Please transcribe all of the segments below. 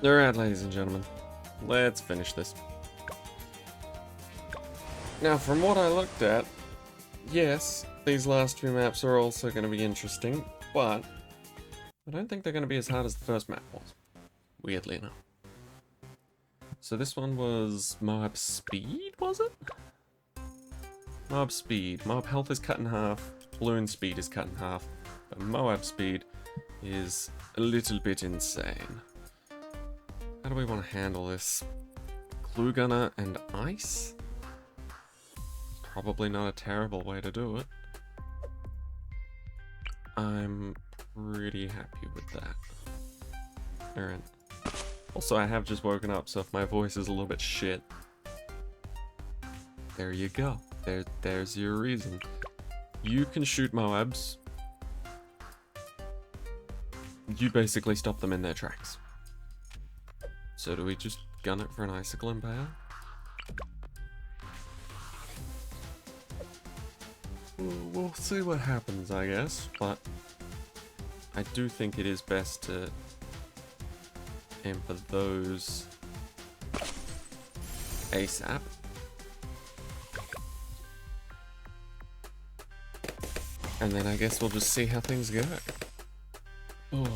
Alright, ladies and gentlemen, let's finish this. Now, from what I looked at, yes, these last two maps are also going to be interesting, but I don't think they're going to be as hard as the first map was, weirdly enough. So this one was Mob Speed, was it? Mob Speed. Mob Health is cut in half, Balloon Speed is cut in half, but Moab Speed is a little bit insane. How do we want to handle this? Glue Gunner and Ice? Probably not a terrible way to do it. I'm pretty happy with that. Alright. Also, I have just woken up, so if my voice is a little bit shit, there you go. There's your reason. You can shoot Moabs. You basically stop them in their tracks. So do we just gun it for an Icicle Impale? We'll see what happens, I guess, but I do think it is best to aim for those ASAP. And then I guess we'll just see how things go. Oh.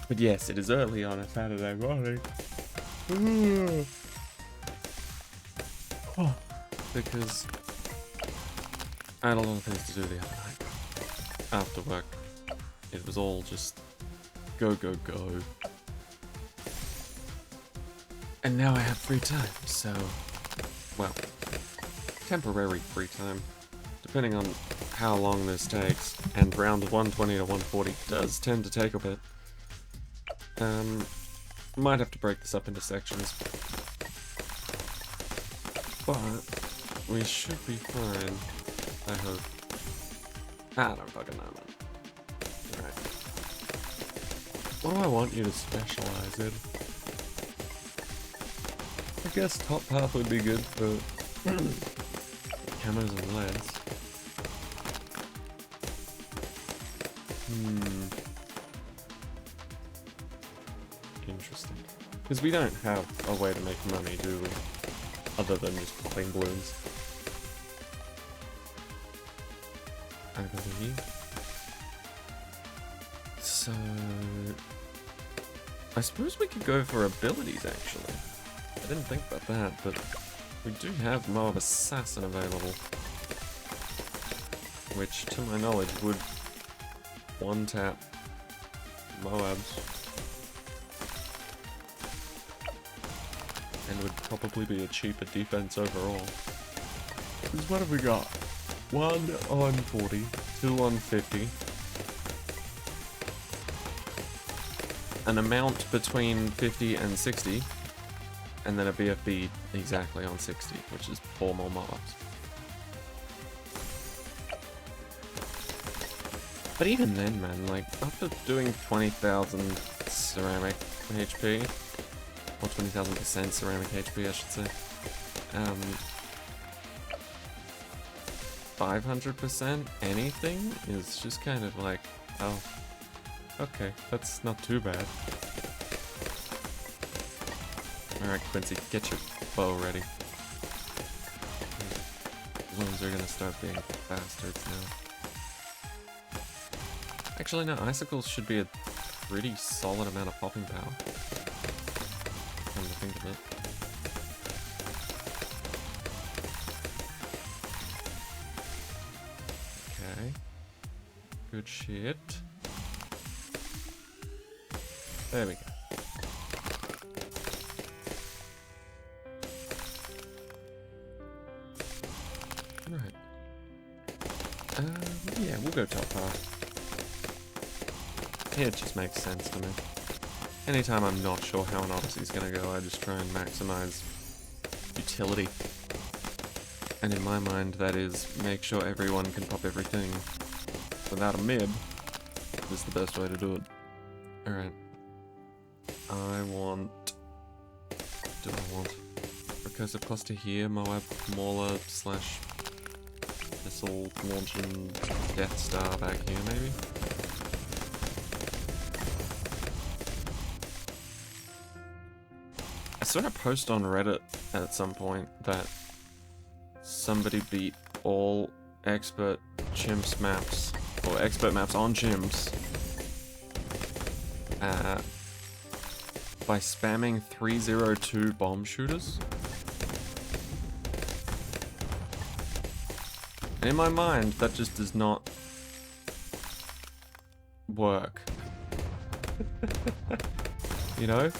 But yes, it is early on a Saturday morning. Oh. Because I had a lot of things to do the other night. After work, it was all just go, go, go. And now I have free time, so, well, temporary free time, depending on how long this takes. And round 120 to 140 does tend to take a bit. Might have to break this up into sections. But we should be fine, I hope. I don't fucking know, man. Alright. What do I want you to specialize in? I guess top path would be good for cameras and leads. Interesting. Because we don't have a way to make money, do we? Other than just popping balloons. I believe. So I suppose we could go for abilities, actually. I didn't think about that, but we do have Moab Assassin available. Which, to my knowledge, would one-tap Moabs. And would probably be a cheaper defense overall. Because what have we got? 1 on 40, 2 on 50. An amount between 50 and 60. And then a BFB exactly on 60, which is 4 more mobs. But even then, man, like, after doing 20,000 ceramic HP, or 20,000% ceramic HP, I should say, 500% anything is just kind of like, oh, okay, that's not too bad. Alright, Quincy, get your bow ready. Balloons are gonna start being bastards now. Actually, no, icicles should be a pretty solid amount of popping power. Come to think of it. Okay. Good shit. There we go. Right. Yeah, we'll go top half. Yeah, it just makes sense to me. Anytime I'm not sure how an Odyssey's gonna go, I just try and maximize utility. And in my mind, that is make sure everyone can pop everything without a mib is the best way to do it. Alright. I want... What do I want? Recursive cluster here, Moab, Mauler, slash missile launching Death Star back here, maybe? I saw a post on Reddit at some point that somebody beat all expert chimps maps, or expert maps on chimps, by spamming 302 bomb shooters. And in my mind, that just does not work. You know?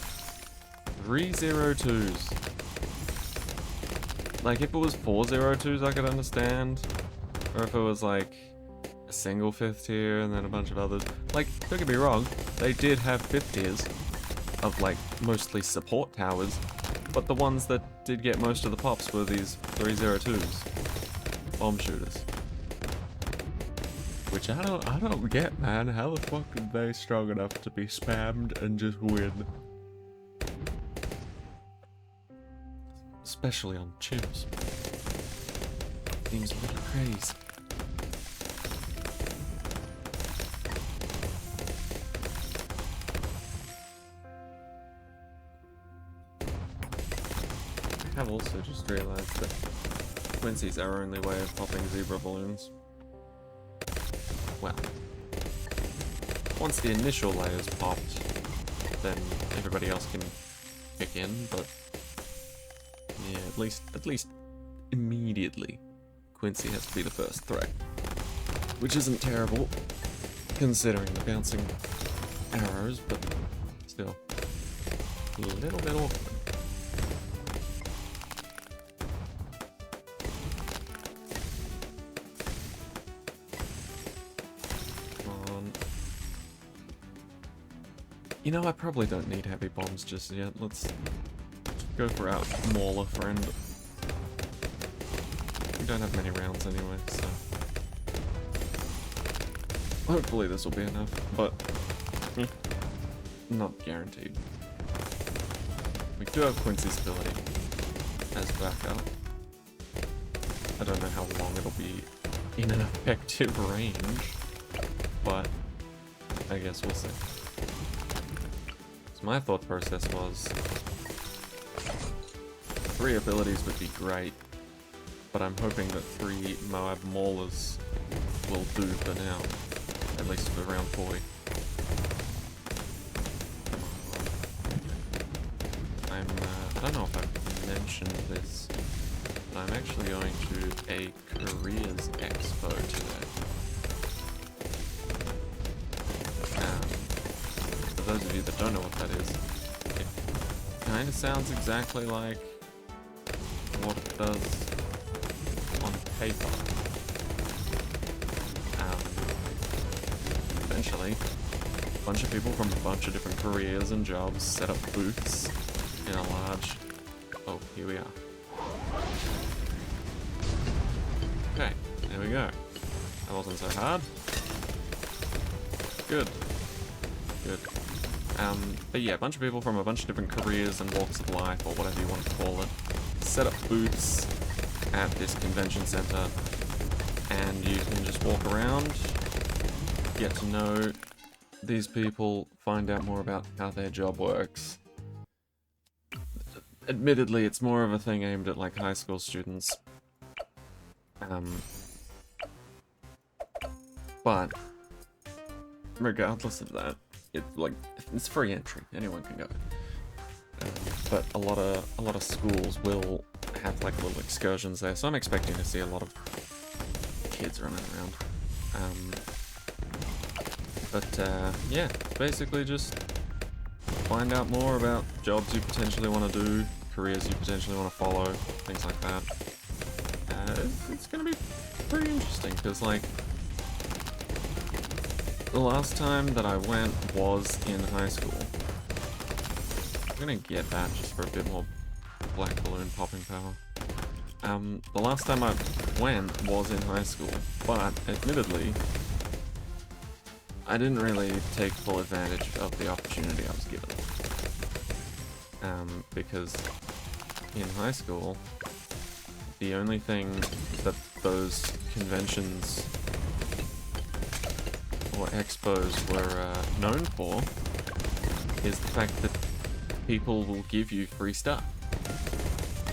302s. Like, if it was 402s, I could understand. Or if it was, like, a single 5th tier and then a bunch of others. Like, don't get me wrong, they did have 5th tiers of, like, mostly support towers. But the ones that did get most of the pops were these 302s. Bomb shooters. Which I don't get, man. How the fuck are they strong enough to be spammed and just win? Especially on chimps. Seems a little crazy. I have also just realized that Quincy's our only way of popping zebra balloons. Well, once the initial layer's popped, then everybody else can kick in, but yeah, at least immediately, Quincy has to be the first threat. Which isn't terrible, considering the bouncing arrows, but still, a little bit awkward. Come on. You know, I probably don't need heavy bombs just yet. Let's go for our mauler friend. We don't have many rounds anyway, so hopefully this will be enough, but not guaranteed. We do have Quincy's ability as backup. I don't know how long it'll be in an effective range, but I guess we'll see. So my thought process was 3 abilities would be great, but I'm hoping that 3 Moab Maulers will do for now, at least for round 40. I don't know if I've mentioned this, but I'm actually going to a Careers Expo today. For those of you that don't know what that is, it kind of sounds exactly like what it does on paper. Essentially, a bunch of people from a bunch of different careers and jobs set up booths in a large... Oh, here we are. Okay, there we go. That wasn't so hard. Good. Good. But yeah, a bunch of people from a bunch of different careers and walks of life, or whatever you want to call it, set up booths at this convention center, and you can just walk around, get to know these people, find out more about how their job works. Admittedly, it's more of a thing aimed at like high school students. But regardless of that, it's free entry. Anyone can go. But a lot of schools will have like little excursions there, so I'm expecting to see a lot of kids running around. Yeah, basically just find out more about jobs you potentially want to do, careers you potentially want to follow, things like that. It's gonna be pretty interesting, because like, the last time that I went was in high school. I'm gonna get that just for a bit more black balloon popping power. The last time I went was in high school, but admittedly, I didn't really take full advantage of the opportunity I was given. Because in high school, the only thing that those conventions or expos were known for is the fact that people will give you free stuff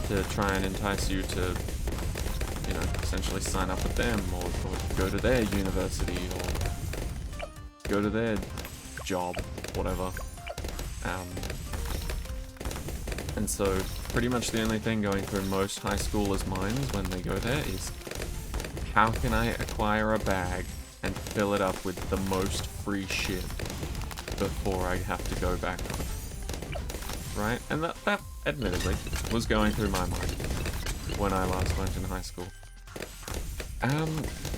to try and entice you to, you know, essentially sign up with them, or go to their university, or go to their job, whatever. And so pretty much the only thing going through most high schoolers' minds when they go there is, how can I acquire a bag and fill it up with the most free shit before I have to go back home? Right? And that admittedly was going through my mind when I last went in high school.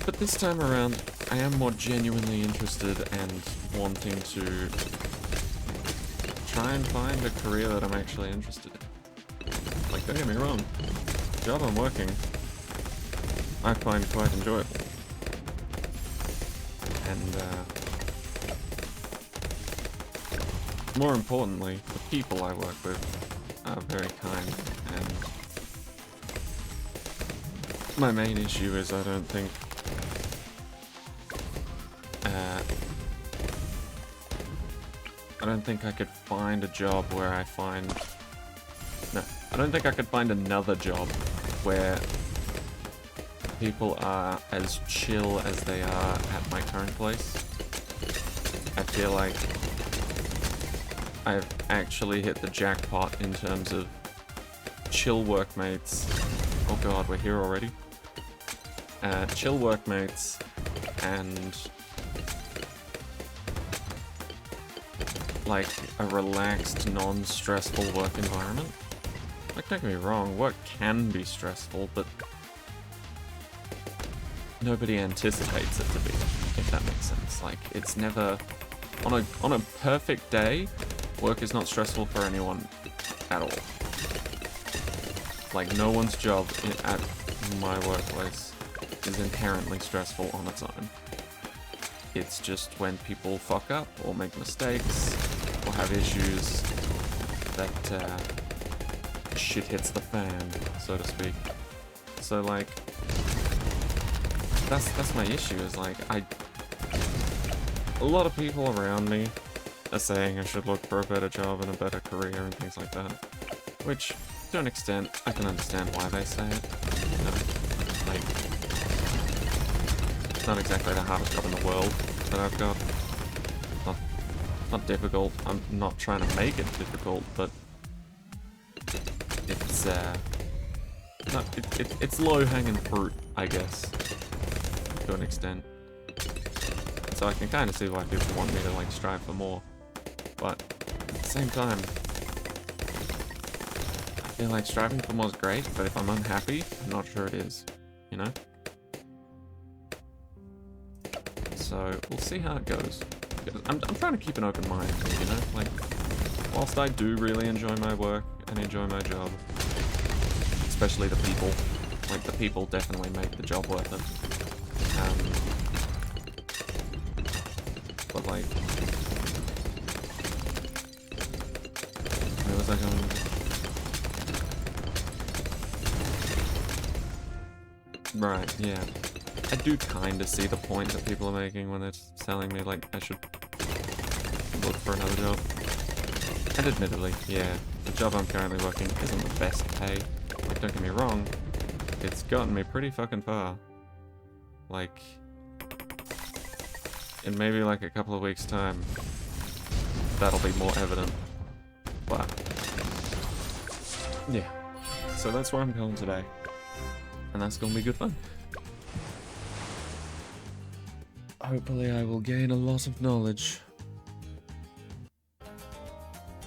But this time around, I am more genuinely interested and wanting to try and find a career that I'm actually interested in. Like, don't get me wrong, the job I'm working, I find quite enjoyable. And, more importantly, the people I work with are very kind, and my main issue is I don't think I could find a job where I don't think I could find another job where people are as chill as they are at my current place. I feel like I've actually hit the jackpot in terms of chill workmates. Oh god, we're here already. Chill workmates and like a relaxed, non-stressful work environment. Like, don't get me wrong, work can be stressful, but nobody anticipates it to be, if that makes sense. Like, it's never on a perfect day, work is not stressful for anyone at all. Like, no one's job at my workplace is inherently stressful on its own. It's just when people fuck up or make mistakes or have issues that shit hits the fan, so to speak. So like, that's my issue, is like, a lot of people around me are saying I should look for a better job and a better career and things like that. Which, to an extent, I can understand why they say it. You know, like, it's not exactly the hardest job in the world that I've got. Not difficult. I'm not trying to make it difficult, but it's it's low-hanging fruit, I guess, to an extent. So I can kind of see why people want me to like strive for more, but at the same time, I feel like striving for more is great, but if I'm unhappy, I'm not sure it is, you know? So we'll see how it goes. I'm trying to keep an open mind, you know? Like, whilst I do really enjoy my work and enjoy my job, especially the people, like, the people definitely make the job worth it. But like, where was I going? Right, yeah. I do kind of see the point that people are making when they're telling me, like, I should look for another job. And admittedly, yeah, the job I'm currently working isn't the best pay. Like, don't get me wrong, it's gotten me pretty fucking far. Like, in maybe like a couple of weeks' time, that'll be more evident. But, yeah. So that's where I'm going today. And that's gonna be good fun. Hopefully I will gain a lot of knowledge.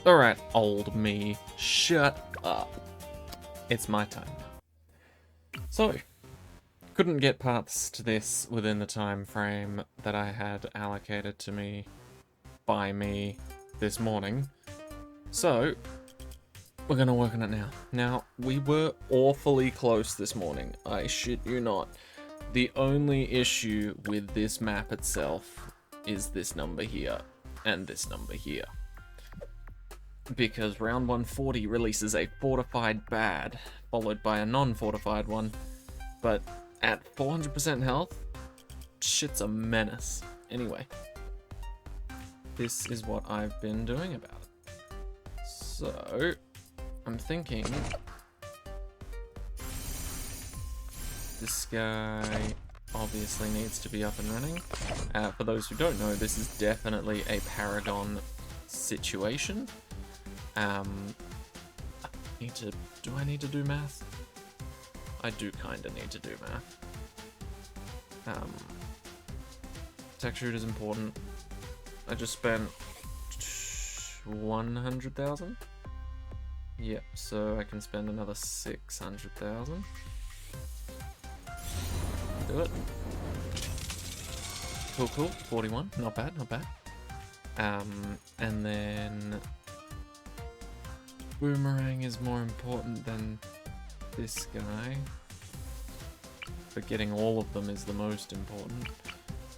Alright, old me, shut up. It's my time now. So, couldn't get paths to this within the time frame that I had allocated to me by me this morning. So, we're gonna work on it now. Now, we were awfully close this morning, I shit you not. The only issue with this map itself is this number here, and this number here. Because round 140 releases a fortified bad, followed by a non-fortified one, but at 400% health, shit's a menace. Anyway, this is what I've been doing about it. So, I'm thinking this guy obviously needs to be up and running. For those who don't know, this is definitely a Paragon situation. Do I need to do math? I do kind of need to do math. Tech shoot is important. I just spent 100,000. Yep, so I can spend another 600,000. Do it. Cool, cool. 41. Not bad, not bad. And then Boomerang is more important than this guy. But getting all of them is the most important.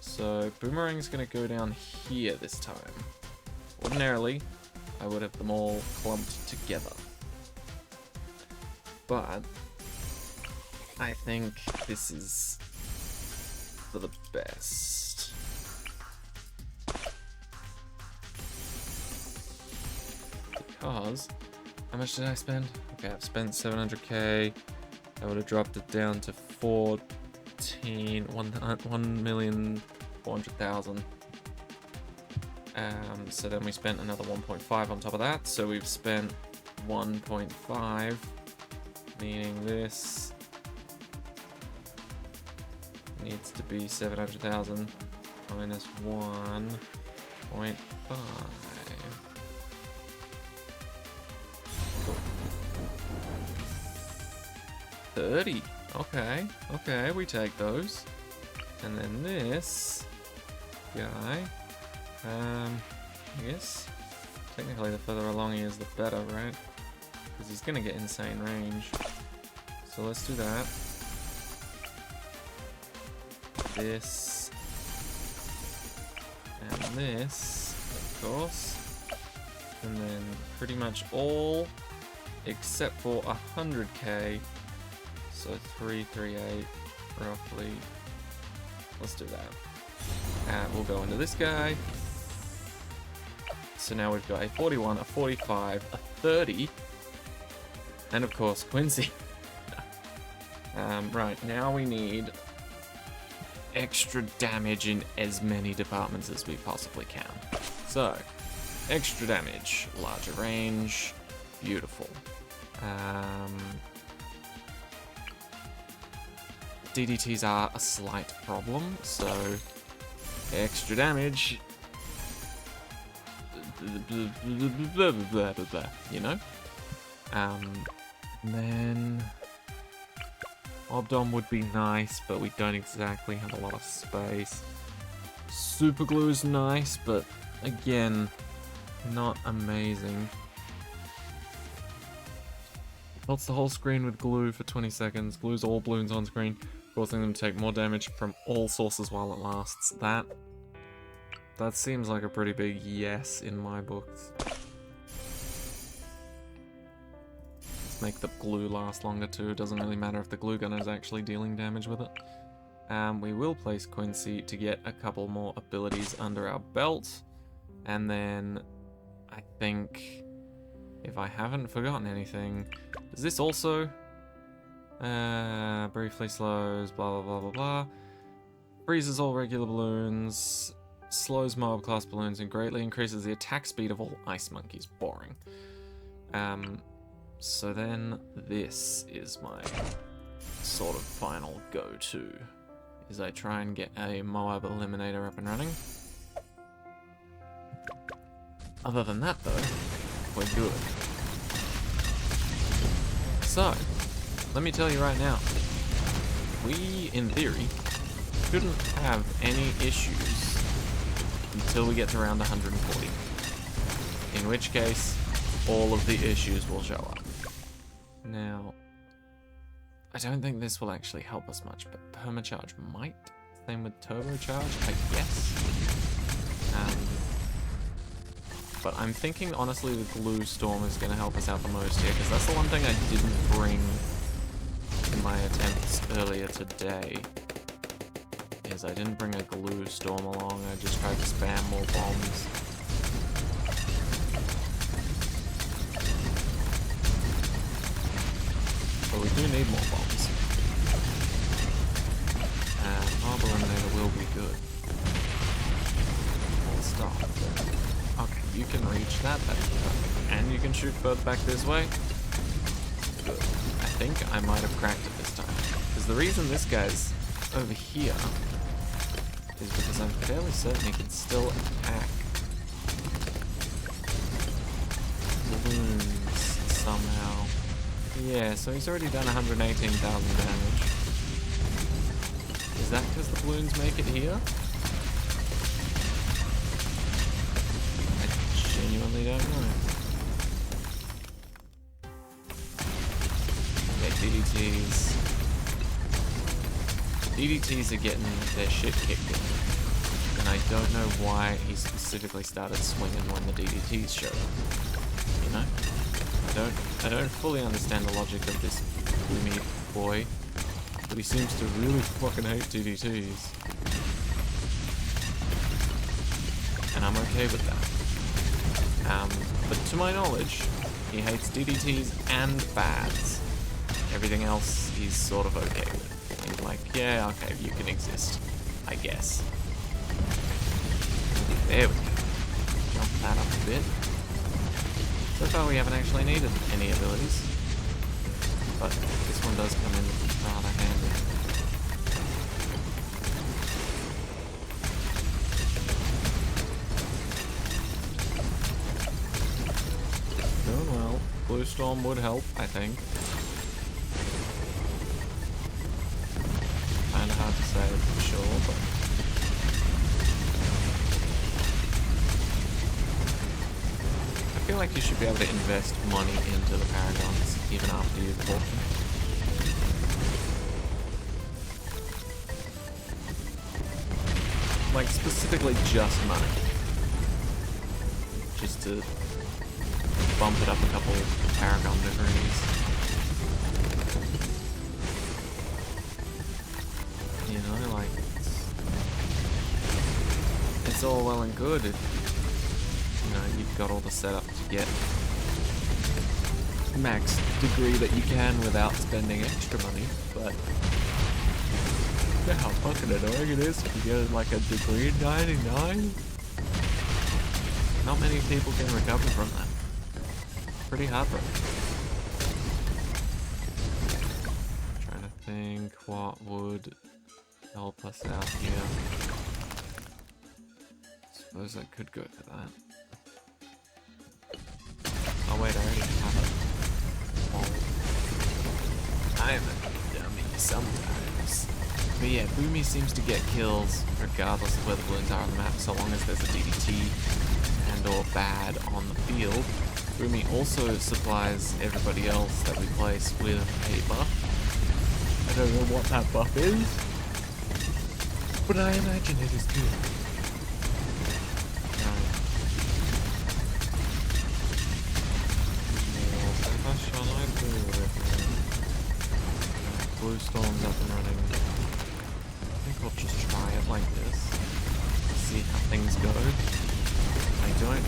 So Boomerang's gonna go down here this time. Ordinarily, I would have them all clumped together. But I think this is for the best. Because, how much did I spend? Okay, I've spent 700k. I would have dropped it down to 1,400,000. So then we spent another 1.5 on top of that. So we've spent 1.5, meaning this needs to be 700,000 minus 1.5. 30. Okay, okay, we take those. And then this guy, I guess technically the further along he is, the better, right? Because he's gonna get insane range. So let's do that. This and this, of course, and then pretty much all except for 100k. So 338 roughly. Let's do that. We'll go into this guy. So now we've got a 41, a 45, a 30, and of course Quincy. Right, now we need extra damage in as many departments as we possibly can. So, extra damage, larger range, beautiful. DDTs are a slight problem, so extra damage, you know? Then Obdom would be nice, but we don't exactly have a lot of space. Super glue is nice, but again, not amazing. Melts the whole screen with glue for 20 seconds, glues all balloons on screen, causing them to take more damage from all sources while it lasts. That seems like a pretty big yes in my books. Let's make the glue last longer too. Doesn't really matter if the glue gun is actually dealing damage with it. We will place Quincy to get a couple more abilities under our belt. And then I think, if I haven't forgotten anything, does this also briefly slows, blah blah blah blah blah, freezes all regular balloons, slows mob class balloons, and greatly increases the attack speed of all ice monkeys. Boring. So then this is my sort of final go-to, is I try and get a Moab Eliminator up and running. Other than that though, we're good. So, let me tell you right now, we, in theory, shouldn't have any issues until we get to round 140. In which case, all of the issues will show up. Now, I don't think this will actually help us much, but Permacharge might. Same with Turbocharge, I guess. But I'm thinking, honestly, the Glue Storm is going to help us out the most here, because that's the one thing I didn't bring in my attempts earlier today, is I didn't bring a Glue Storm along. I just tried to spam more bombs. do need more bombs. And Mob Eliminator will be good. Full stop. Okay, you can reach that, that's perfect. And you can shoot further back this way. Good. I think I might have cracked it this time. Because the reason this guy's over here is because I'm fairly certain he can still attack balloons somehow. Yeah, so he's already done 118,000 damage. Is that because the balloons make it here? I genuinely don't know. Yeah, DDTs are getting their shit kicked in. And I don't know why he specifically started swinging when the DDTs showed up. You know? I don't fully understand the logic of this gloomy boy, but he seems to really fucking hate DDTs. And I'm okay with that. But to my knowledge, he hates DDTs and bads. Everything else he's sort of okay with. He's like, yeah, okay, you can exist, I guess. There we go. Jump that up a bit. So far we haven't actually needed any abilities, but this one does come in rather handy. Doing well. Blue Storm would help, I think. Kinda hard to say for sure, but... I feel like you should be able to invest money into the Paragons even after you've bought them. Like, specifically just money. Just to bump it up a couple Paragon degrees. You know, like, it's all well and good if, you know, you've got all the setup to get max degree that you can without spending extra money, but you know how fucking annoying it is if you get like a degree 99? Not many people can recover from that. Pretty heartbreaking. Trying to think what would help us out here. Suppose I could go for that. Oh wait, I already have it. Oh. I'm a dummy sometimes. But yeah, Boomy seems to get kills regardless of where the balloons are on the map, so long as there's a DDT and or bad on the field. Boomy also supplies everybody else that we place with a buff. I don't know what that buff is, but I imagine it is good. What shall I do with it? Blue Storm's up and running. I think I'll just try it like this. See how things go. I don't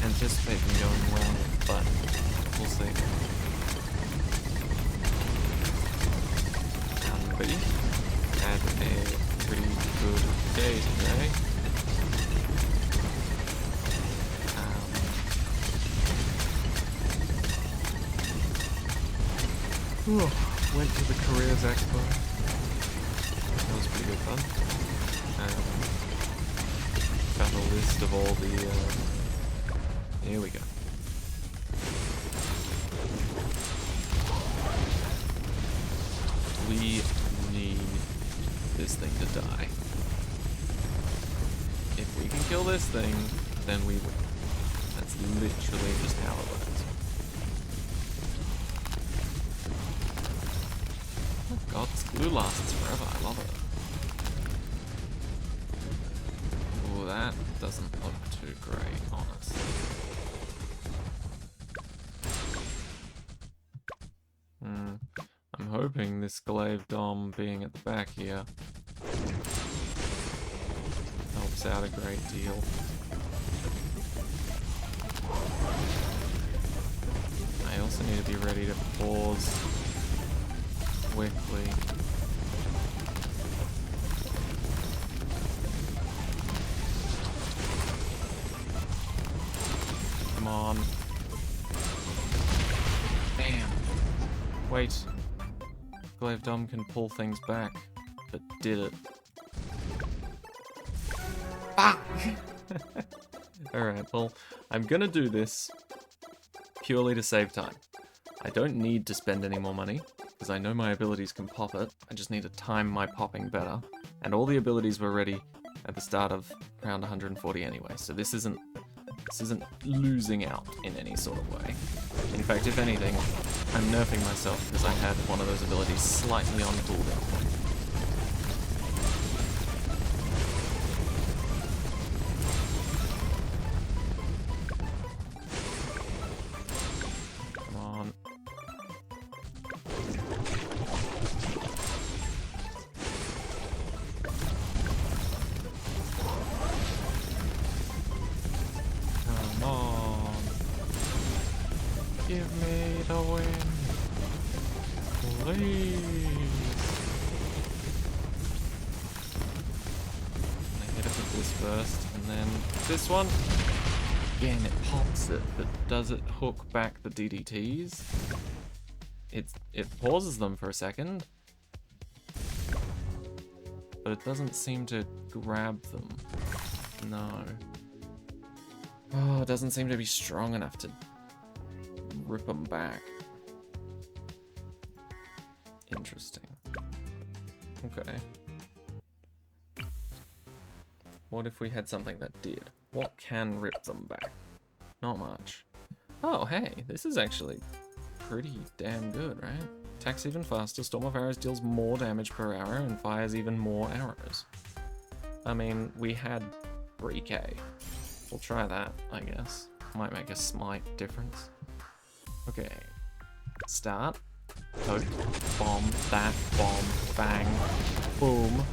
anticipate them going well, but we'll see. B had a pretty good day today. Went to the Careers Expo. That was pretty good fun. Found a list of all the, here we go. We need this thing to die. If we can kill this thing, then we win. That's literally just how it works. Oh god, this glue lasts forever, I love it. Oh, that doesn't look too great, honestly. I'm hoping this Glaive Dom being at the back here helps out a great deal. I also need to be ready to pause quickly. Come on. Damn. Wait. Glaive Dom can pull things back, but did it. Ah! Alright, well, I'm gonna do this purely to save time. I don't need to spend any more money, because I know my abilities can pop it. I just need to time my popping better. And all the abilities were ready at the start of round 140 anyway, so this isn't losing out in any sort of way. In fact, if anything, I'm nerfing myself because I had one of those abilities slightly on cooldown. Come on. Come on. Give me the win. Please. I hit it with this first, and then this one. Again, it pops it, but does it hook back the DDTs? It pauses them for a second, but it doesn't seem to grab them. No. Oh, it doesn't seem to be strong enough to rip them back. Interesting. Okay. What if we had something that did? What can rip them back? Not much. Oh, hey, this is actually pretty damn good, right? Attacks even faster, Storm of Arrows deals more damage per arrow, and fires even more arrows. I mean, we had 3k. We'll try that, I guess. Might make a slight difference. Okay. Start. Poke. Bomb. That. Bomb. Bang. Boom.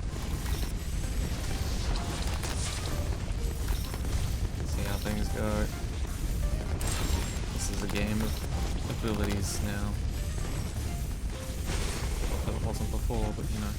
See how things go. This is a game of abilities now. Not that it wasn't before, but you know.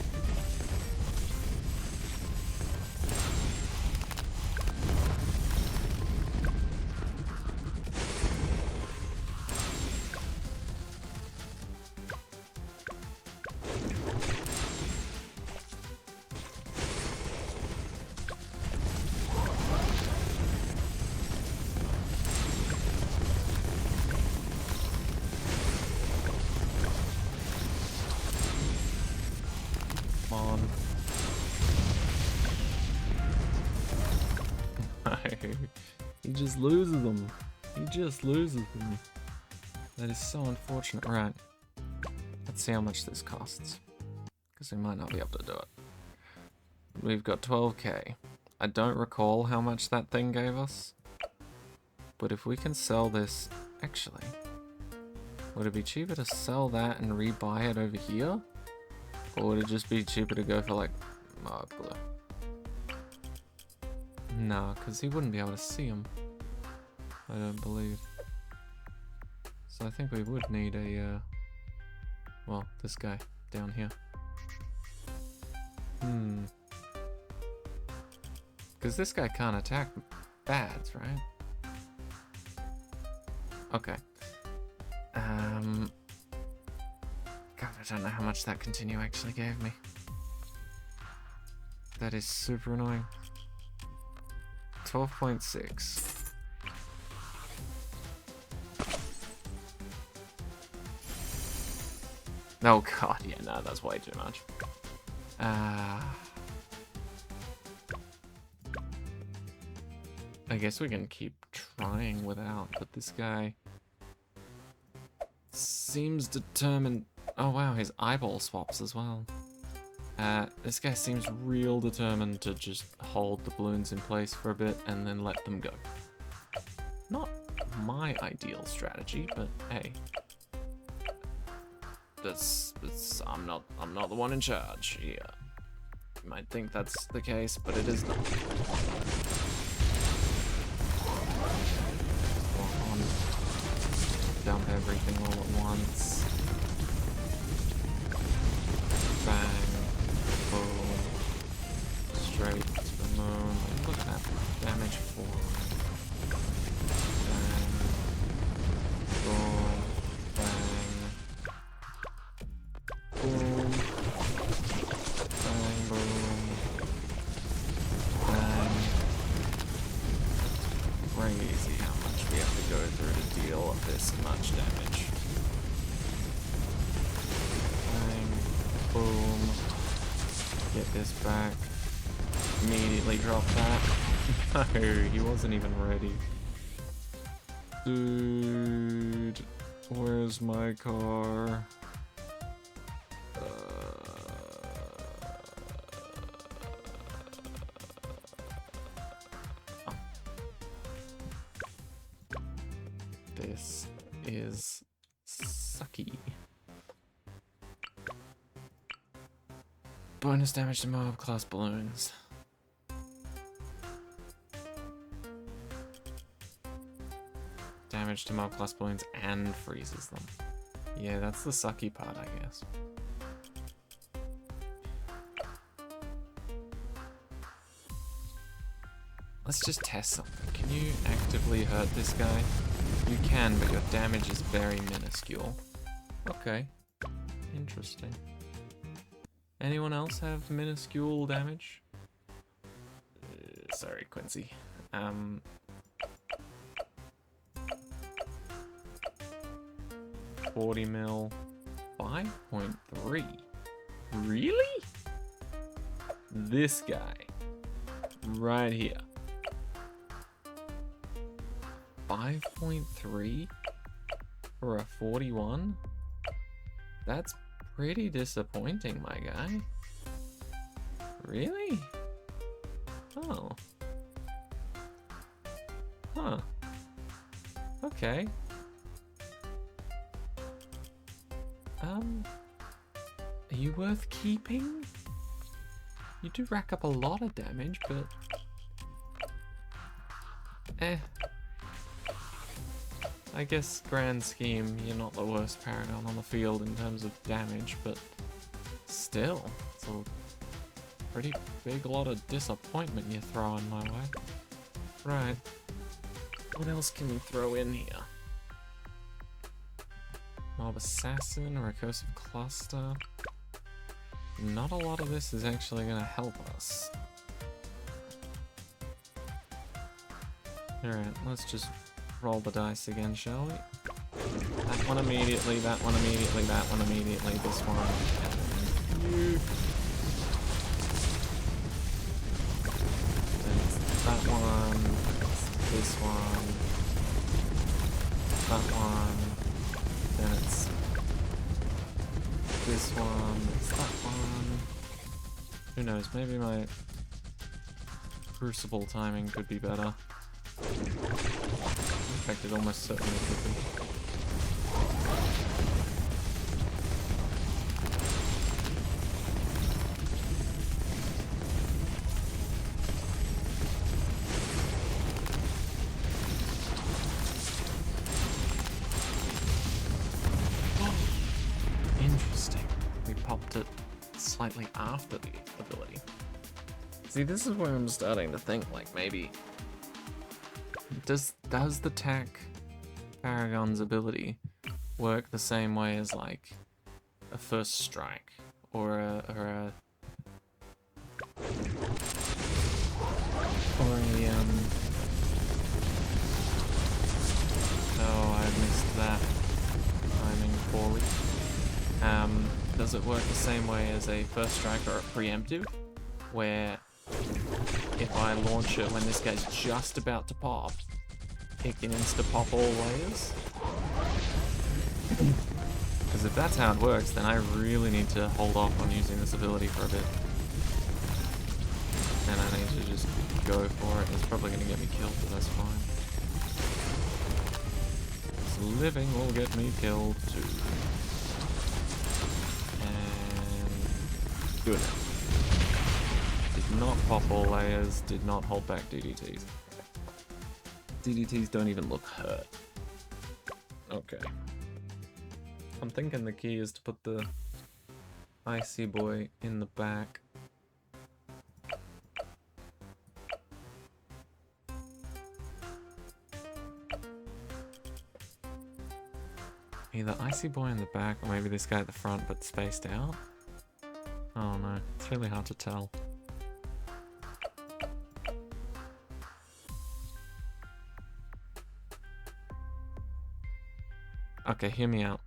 He just loses them. He just loses them. That is so unfortunate. Right. Let's see how much this costs. Because we might not be able to do it. We've got 12k. I don't recall how much that thing gave us. But if we can sell this... Actually, would it be cheaper to sell that and rebuy it over here? Or would it just be cheaper to go for like... Glue? Nah, because he wouldn't be able to see him. I don't believe. So I think we would need a, well, this guy down here. Because this guy can't attack bads, right? Okay. God, I don't know how much that continue actually gave me. That is super annoying. 12.6. Oh god, yeah, no, that's way too much. I guess we can keep trying without, but this guy seems determined. Oh wow, his eyeball swaps as well. This guy seems real determined to just hold the balloons in place for a bit and then let them go. Not my ideal strategy, but hey. I'm not the one in charge here. You might think that's the case, but it is not. Dump everything all at once. this much damage. Bang, boom. Get this back. Immediately drop that. No, he wasn't even ready. Dude, where's my car? This is sucky. Bonus damage to mob class balloons. Damage to mob class balloons and freezes them. Yeah, that's the sucky part, I guess. Let's just test something. Can you actively hurt this guy? You can, but your damage is very minuscule. Okay. Interesting. Anyone else have minuscule damage? Sorry, Quincy. 40 mil. 5.3. Really? This guy. Right here. 5.3 for a 41? That's pretty disappointing, my guy. Really? Oh. Huh. Okay. Are you worth keeping? You do rack up a lot of damage, but... I guess, grand scheme, you're not the worst Paragon on the field in terms of damage, but still, it's a pretty big lot of disappointment you're throwing my way. Right. What else can we throw in here? Mob Assassin, Recursive Cluster. Not a lot of this is actually going to help us. Alright, let's just roll the dice again, shall we? That one immediately, that one immediately, that one immediately, this one. And it's that one, it's this one, that one, then it's this one, it's that one. Who knows, maybe my Crucible timing could be better. In fact, it almost certainly could be. Interesting. We popped it slightly after the ability. See, this is where I'm starting to think, like, maybe... Does the Tac Paragon's ability work the same way as, like, a First Strike? Or a oh, I missed that timing poorly. Does it work the same way as a First Strike or a Preemptive? Where if I launch it when this guy's just about to pop, it can insta-pop all layers? Because if that's how it works, then I really need to hold off on using this ability for a bit. And I need to just go for it. It's probably going to get me killed, but that's fine. This living will get me killed too. And... good. Did not pop all layers, did not hold back DDTs. DDTs don't even look hurt. Okay. I'm thinking the key is to put the Icy Boy in the back. Either Icy Boy in the back, or maybe this guy at the front but spaced out? Oh no, it's really hard to tell. Okay, hear me out.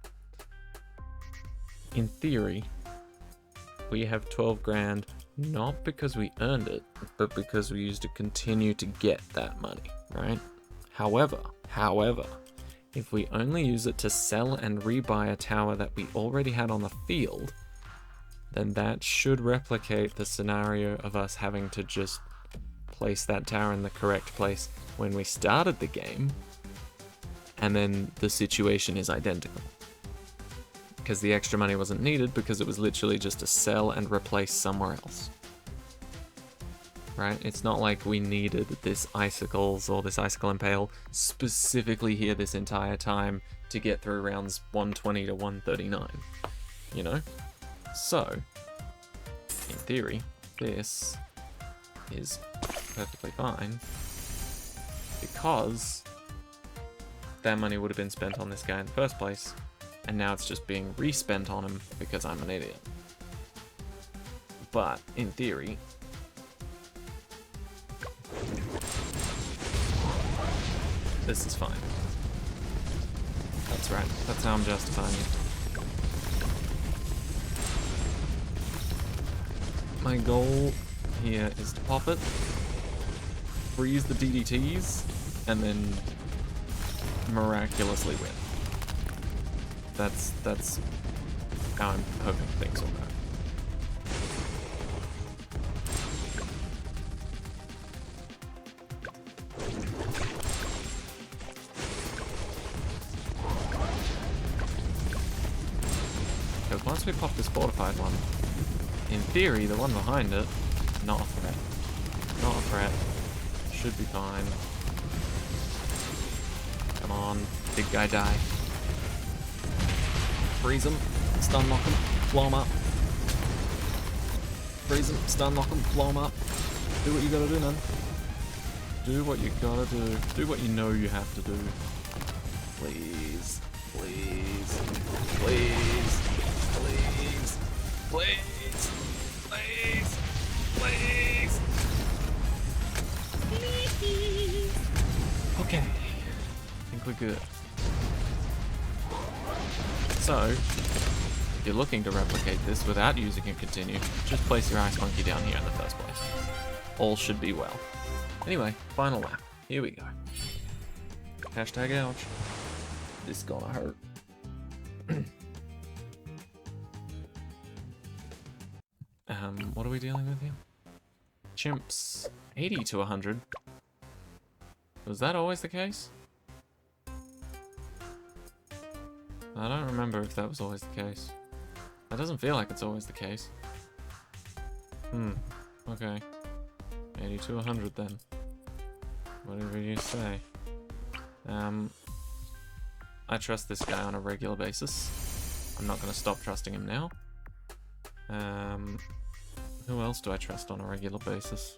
In theory, we have 12 grand, not because we earned it, but because we used to continue to get that money, right? However, if we only use it to sell and rebuy a tower that we already had on the field, then that should replicate the scenario of us having to just place that tower in the correct place when we started the game, and then the situation is identical. Because the extra money wasn't needed because it was literally just to sell and replace somewhere else. Right? It's not like we needed this icicles or this icicle impale specifically here this entire time to get through rounds 120 to 139. You know? So, in theory, this is perfectly fine because that money would have been spent on this guy in the first place, and now it's just being respent on him because I'm an idiot. But, in theory, this is fine. That's right. That's how I'm justifying it. My goal here is to pop it, freeze the DDTs, and then miraculously win. That's how I'm hoping things will go. So once we pop this fortified one, in theory, the one behind it, not a threat. Not a threat. Should be fine. Come on, big guy die. Freeze him, stun lock him, blow him up. Freeze him, stun lock him, blow him up. Do what you gotta do, man. Do what you gotta do. Do what you know you have to do. Please, please, please, please, please, please, please. Please. Okay, I think we're good. So, if you're looking to replicate this without using a continue, just place your ice monkey down here in the first place. All should be well. Anyway, final lap. Here we go. Hashtag ouch. This is gonna hurt. What are we dealing with here? Chimps. 80 to 100. Was that always the case? I don't remember if that was always the case. That doesn't feel like it's always the case. Okay. 80 to 100 then. Whatever you say. I trust this guy on a regular basis. I'm not going to stop trusting him now. Who else do I trust on a regular basis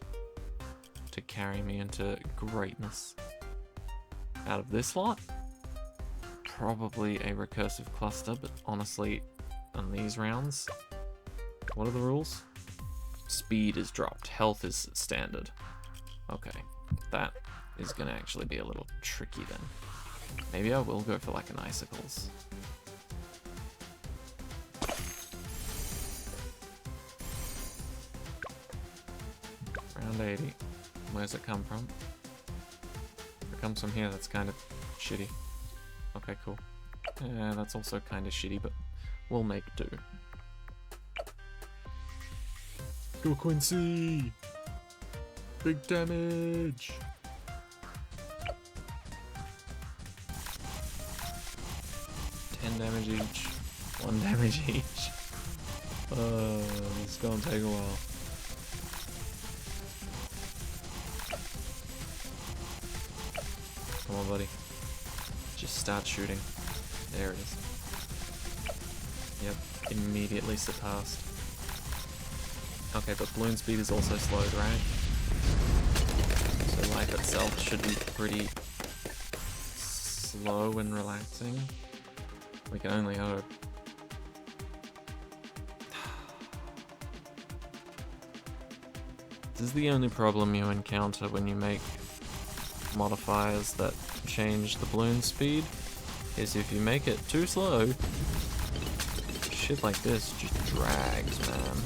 to carry me into greatness? Out of this lot? Probably a recursive cluster, but honestly, on these rounds, what are the rules? Speed is dropped, health is standard. Okay, that is going to actually be a little tricky then. Maybe I will go for like an icicles. Round 80. Where's it come from? If it comes from here, that's kind of shitty. Okay, cool. Yeah, that's also kind of shitty, but we'll make do. Go Quincy! Big damage! Damage each. 1 damage each. It's gonna take a while. Come on, buddy. Just start shooting. There it is. Yep, immediately surpassed. Okay, but balloon speed is also slowed, right? So life itself should be pretty slow and relaxing. We can only hope. This is the only problem you encounter when you make modifiers that change the balloon speed, is if you make it too slow, shit like this just drags, man.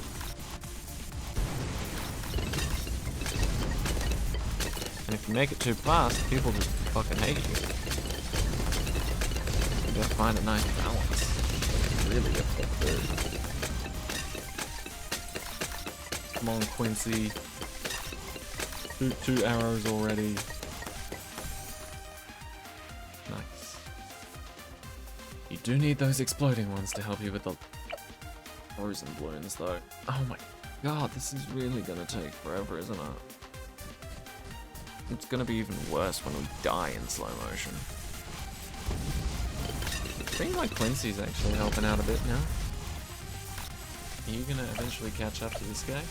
And if you make it too fast, people just fucking hate you. You gotta find a nice balance. It's really difficult to do. Come on, Quincy. Two arrows already. Nice. You do need those exploding ones to help you with the frozen balloons, though. Oh my god, this is really gonna take forever, isn't it? It's gonna be even worse when we die in slow motion. I think like Quincy's actually helping out a bit now. Are you gonna eventually catch up to this guy?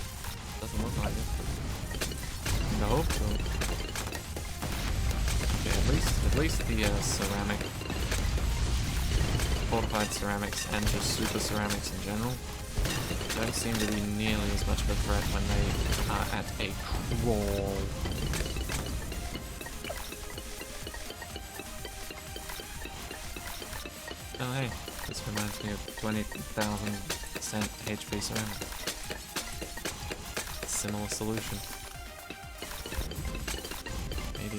Doesn't look like it. No, so. Yeah, at least the ceramic, fortified ceramics and just super ceramics in general don't seem to be nearly as much of a threat when they are at a crawl. Oh hey, this reminds me of 20,000% HP ceramic. Similar solution. 83.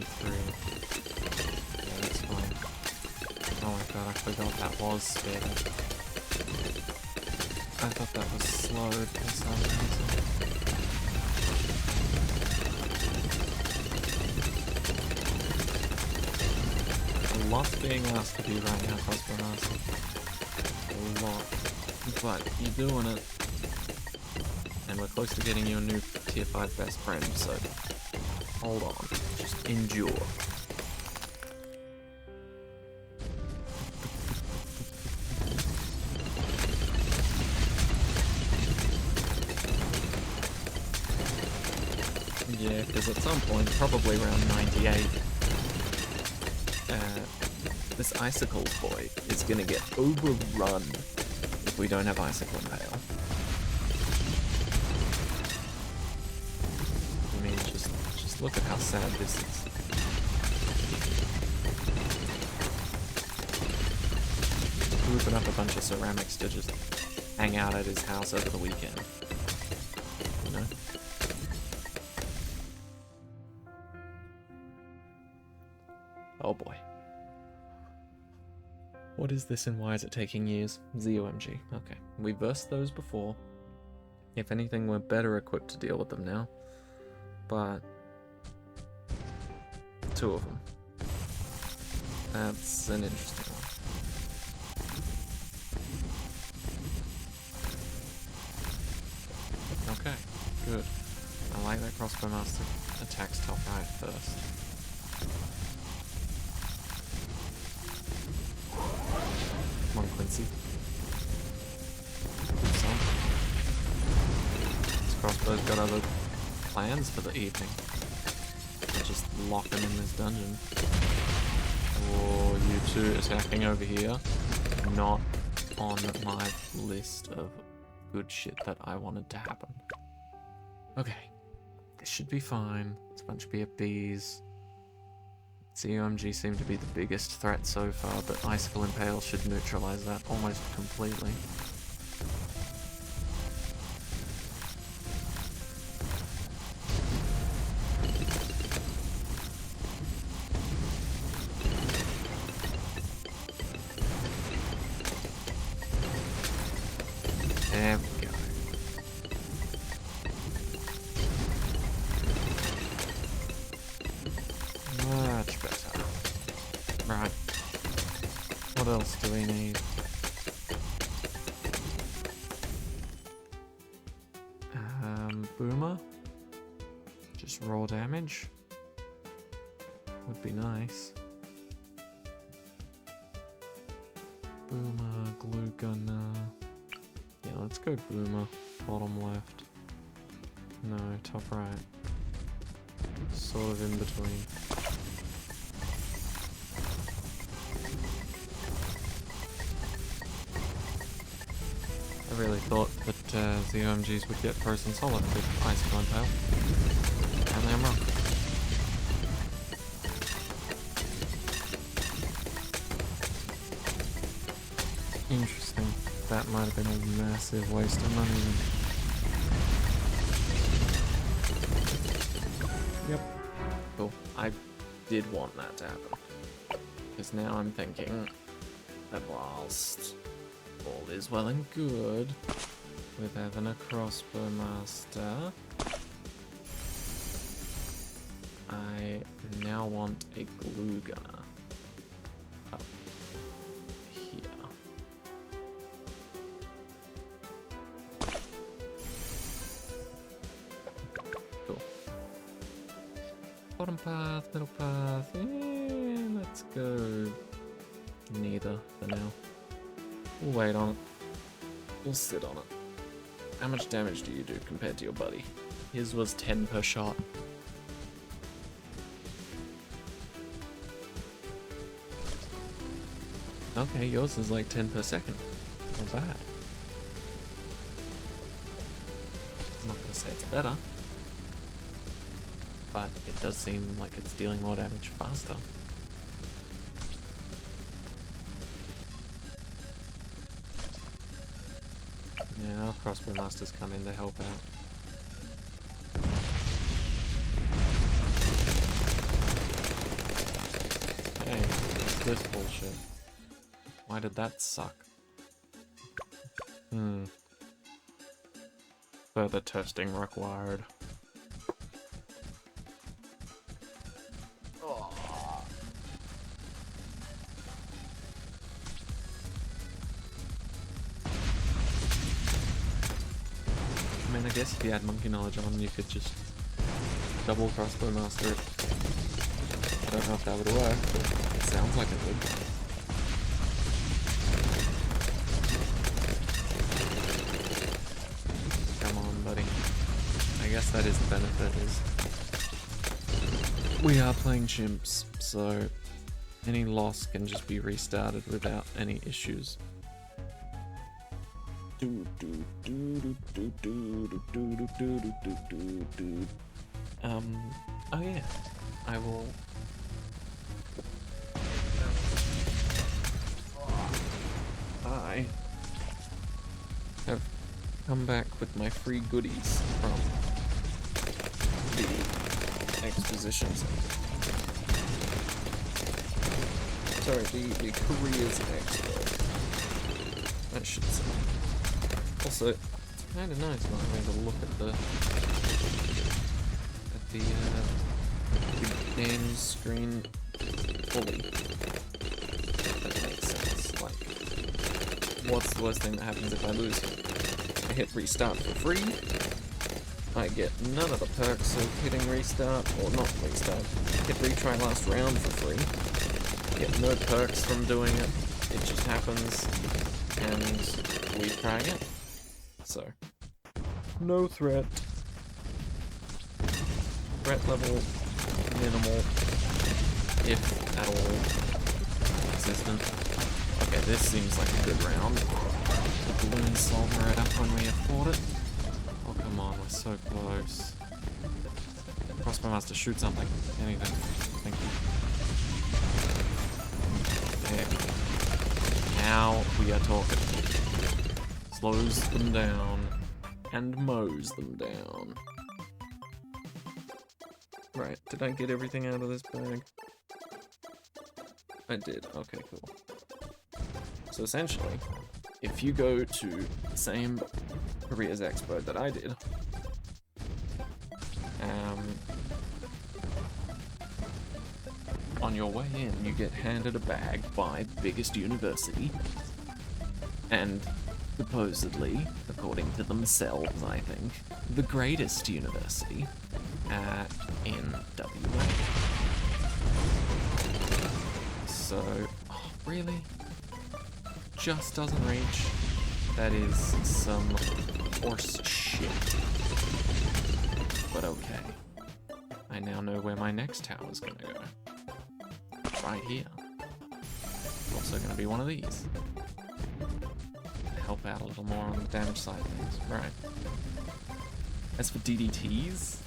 Yeah, that's fine. Oh my god, I forgot that was sped. I thought that was slowed for some reason. A lot's being asked of you right now, Cosmo Master. A lot. But you're doing it. And we're close to getting you a new tier 5 best friend, so hold on. Just endure. Yeah, because at some point, probably around 98, this Icicle boy is gonna get overrun if we don't have Icicle Impale. I mean, just look at how sad this is. Grouping up a bunch of ceramics to just hang out at his house over the weekend. You know? Oh boy. What is this and why is it taking years? ZOMG. Okay. We versed those before. If anything, we're better equipped to deal with them now. But 2 of them. That's an interesting one. Okay, good. I like that crossbow master attacks top right first. Come on, Quincy. Some. This crossbow's got other plans for the evening. I'll just lock him in this dungeon. Oh, you two attacking over here. Not on my list of good shit that I wanted to happen. Okay. This should be fine. It's a bunch of BFBs. COMG seemed to be the biggest threat so far, but Icicle Impale should neutralize that almost completely. There we go. Much better. Right. What else do we need? Boomer? Just raw damage? Would be nice. Boomer, glue gunner. Yeah, let's go boomer. Bottom left. No, top right. Sort of in between. I really thought that the OMGs would get frozen solid with Icicle Impale. Apparently I'm wrong. Interesting. That might have been a massive waste of money then. Yep. Cool. I did want that to happen. Because now I'm thinking that whilst all is well and good with having a crossbow master, I now want a glue gunner up here. Cool. Bottom path, middle path. Let's go neither for now. We'll wait on it. We'll sit on it. How much damage do you do compared to your buddy? His was 10 per shot. Okay, yours is like 10 per second. Not bad. I'm not gonna say it's better, but it does seem like it's dealing more damage faster. Yeah, our crossbow masters come in to help out. Hey, what's this bullshit? Why did that suck? Further testing required. I mean, I guess if you had monkey knowledge on, you could just double crossbow master it. I don't know if that would work, but it sounds like it would. Come on, buddy. I guess that is the benefit, is we are playing chimps, so any loss can just be restarted without any issues. Oh yeah, I will. I have come back with my free goodies from the expositions. Sorry, the careers expo, I should say. Also, it's kind of nice not having to look at the game screen fully. That makes sense. Like, what's the worst thing that happens if I lose? I hit restart for free. I get none of the perks of hitting restart, or not restart. Hit retry last round for free. Get no perks from doing it. It just happens, and we try again. So, no threat. Threat level minimal, if at all existent. Okay, this seems like a good round. The balloon solver it up when we afford it. Oh come on, we're so close. Crossbow master, shoot something. Anything. Thank you. There. Now we are talking. Slows them down and mows them down. Right, did I get everything out of this bag? I did, okay, cool. So essentially, if you go to the same Careers Expo that I did, on your way in, you get handed a bag by the biggest university, and supposedly, according to themselves, I think, the greatest university in WA. So, oh, really? Just doesn't reach? That is some horse shit. But okay. I now know where my next tower is gonna go. Right here. Also gonna be one of these. Help out a little more on the damage side of things. Right. As for DDTs,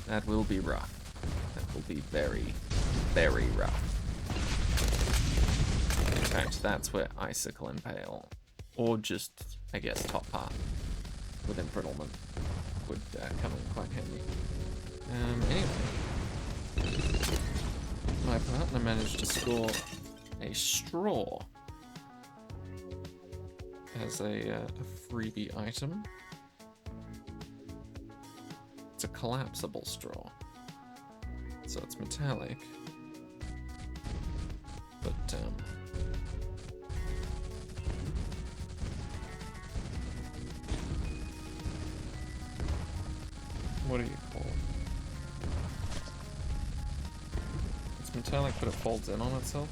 that will be rough. That will be very, very rough. fact, that's where Icicle Impale, or just, I guess, top part with Embrittlement would come in quite handy. Anyway, my partner managed to score a straw as a freebie item. It's a collapsible straw, so it's metallic, but what do you call it? It's metallic, but it folds in on itself.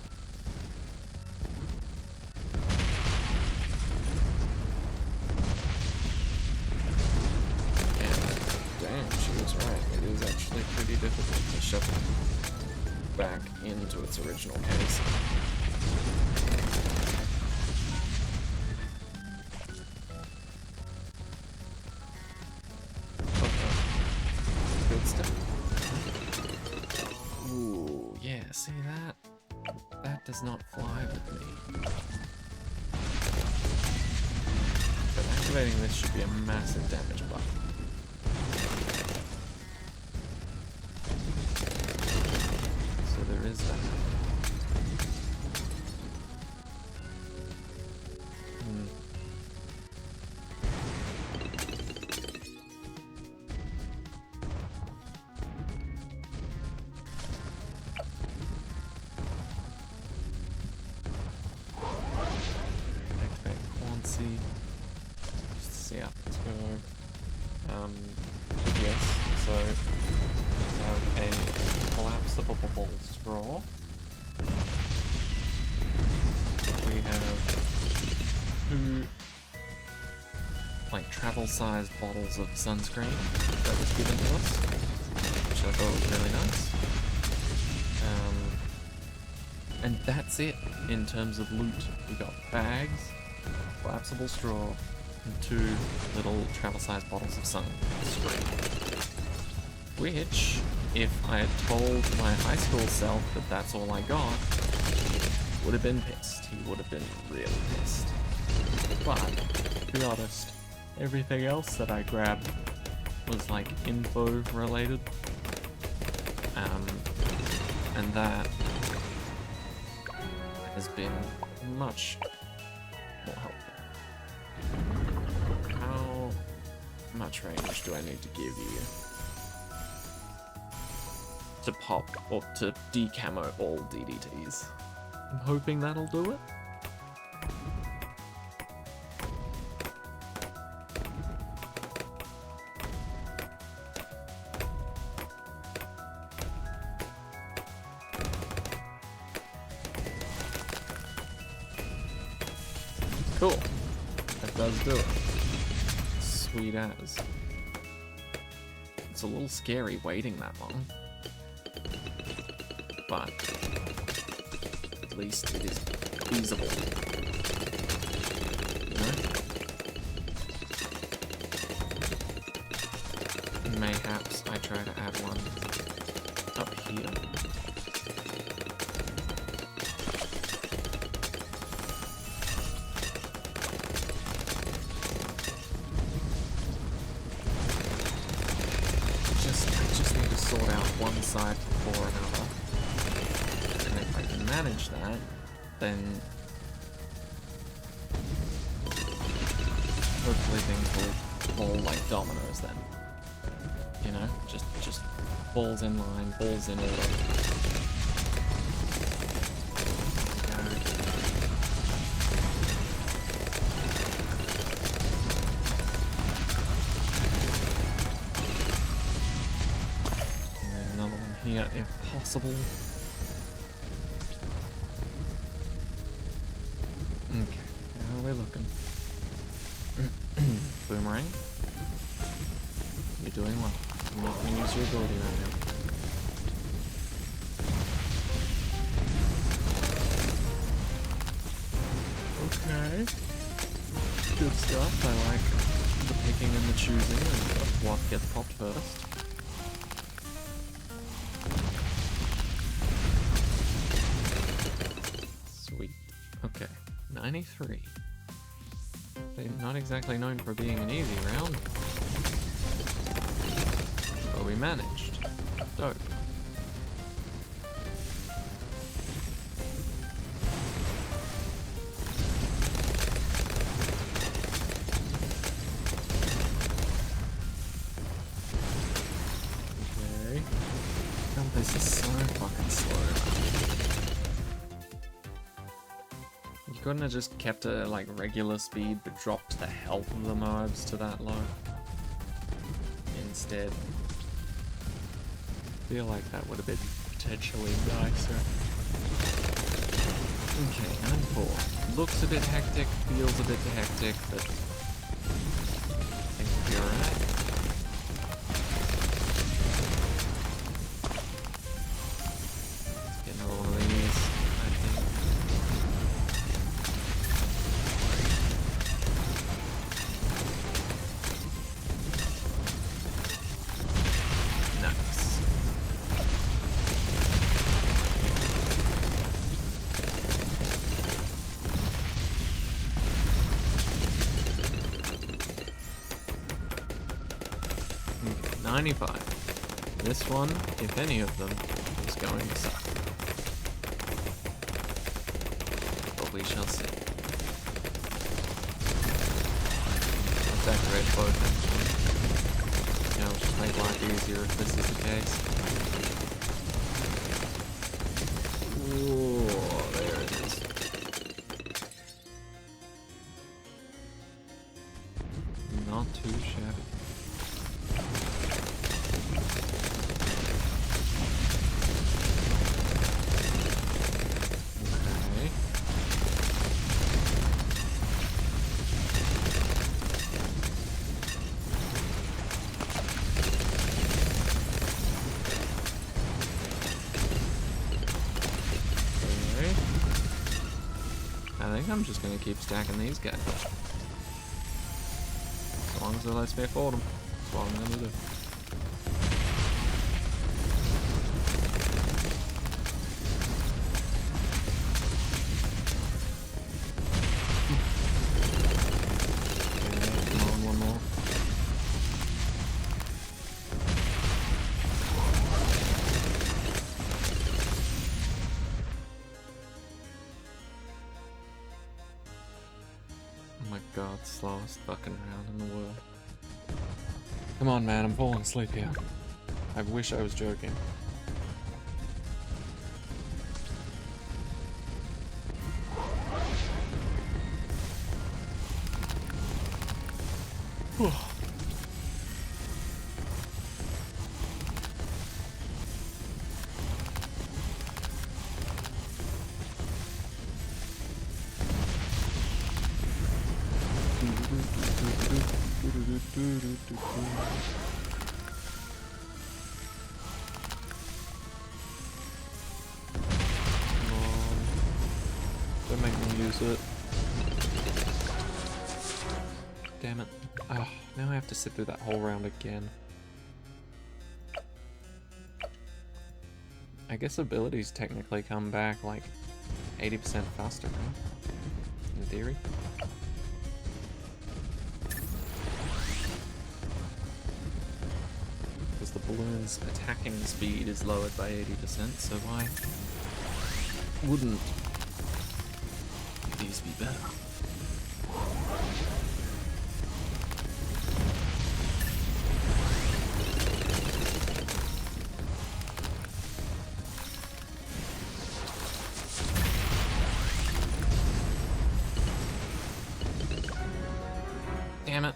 She was right. It is actually pretty difficult to shove it back into its original case. Okay. Good stuff. Ooh, yeah, see that? That does not fly with me. But activating this should be a massive damage buff. There is that. Activate Quancy. Just to see how things go. Yes, so we have a collapsible straw. We have 2 like travel-sized bottles of sunscreen that was given to us, which I thought was really nice. And that's it in terms of loot. We got bags, collapsible straw, and 2 little travel-sized bottles of sunscreen. Which, if I had told my high school self that that's all I got, would have been pissed. He would have been really pissed. But, to be honest, everything else that I grabbed was like info related. And that has been much more helpful. How much range do I need to give you to pop or to decamo all DDTs? I'm hoping that'll do it. Cool. That does do it. Sweet as. It's a little scary waiting that long. But at least it is feasible. You know? Mayhaps I try to add one up here. I just need to sort out one side before another. And if I can manage that, then hopefully things will fall like dominoes then. You know, just balls in line, balls in order. And then another one here if possible. Okay, how are we looking? Boomerang. You're doing well. I'm not going to use your ability right now. Okay. Good stuff. I like the picking and the choosing of what gets popped first. Sweet. Okay. 93. They're not exactly known for being an easy round. But we managed. Dope. Okay. God, this is so fucking slow. You couldn't have just kept it at like regular speed but dropped the health of the mobs to that low. Instead. I feel like that would have been potentially nicer. Okay, 9-4. Looks a bit hectic, feels a bit hectic, but I think we'll be alright. Let's get another one of these, I think. Nice. Okay, 95. This one, if any of them, is going to suck. But we shall see. Let's activate both actually. Yeah, I'll just make life easier if this is the case. Ooh, there it is. Not too shabby. Okay. Okay. I think I'm just gonna keep stacking these guys. As long as it lets me afford them. That's what I'm gonna do. Okay, come on, one more. Oh my god, slowest fucking round in the world. Come on, man, I'm falling asleep here. I wish I was joking. Come on. Don't make me use it. Damn it. Oh, now I have to sit through that whole round again. I guess abilities technically come back like 80% faster, right? In theory. Because the balloon's attacking speed is lowered by 80%, so why wouldn't these be better? Damn it.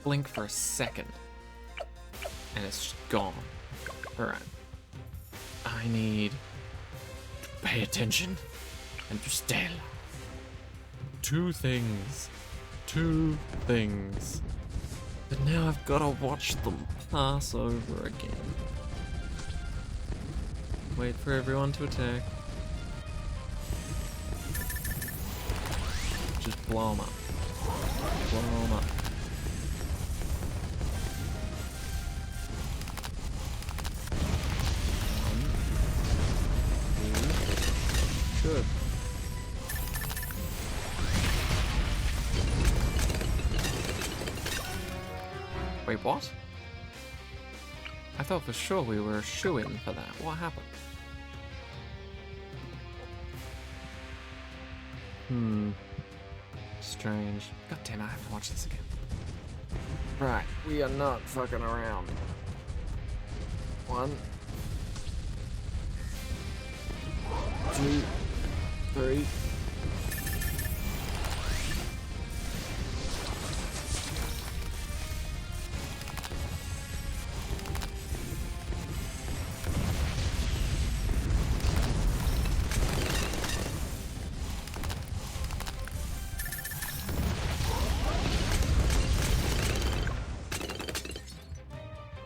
Blink for a second. And it's just gone. Alright. I need to pay attention and to stay. Two things. But now I've got to watch them pass over again. Wait for everyone to attack. Just blow them up. Blow them up. One, two. Good. Wait, what? I thought for sure we were a shoo-in for that. What happened? Strange. God damn it, I have to watch this again. Right, we are not fucking around. 1, 2, 3.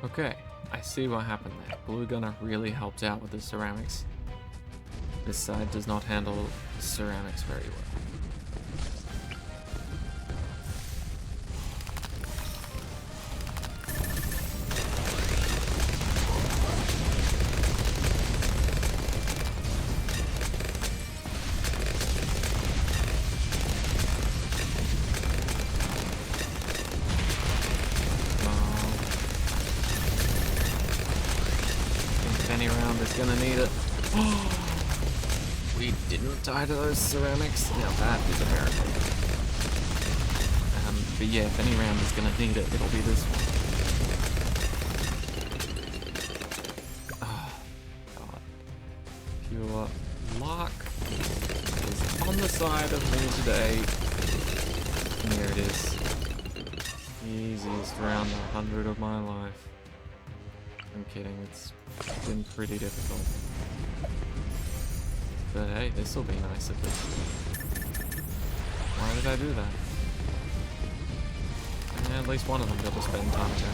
Okay, I see what happened there. Glue gunner really helped out with the ceramics. This side does not handle ceramics very well. Any round is gonna need it. We didn't die to those ceramics. Now that is a miracle. But yeah, if any round is gonna need it, it'll be this one. Oh, God. Pure luck is on the side of me today. And here it is. Easiest round 100 of my life. I'm kidding, it's been pretty difficult. But hey, this'll be nice at least. Why did I do that? Yeah, at least one of them got to spend time together.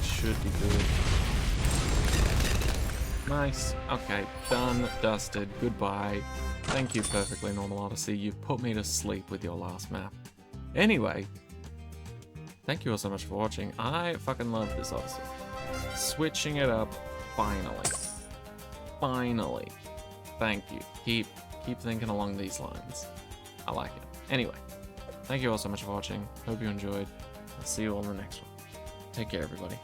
Should be good. Nice. Okay, done, dusted, goodbye. Thank you, Perfectly Normal Odyssey. You put me to sleep with your last map. Anyway, thank you all so much for watching. I fucking love this Odyssey. Switching it up, finally. Finally. Thank you. Keep thinking along these lines. I like it. Anyway, thank you all so much for watching. Hope you enjoyed. I'll see you all in the next one. Take care, everybody.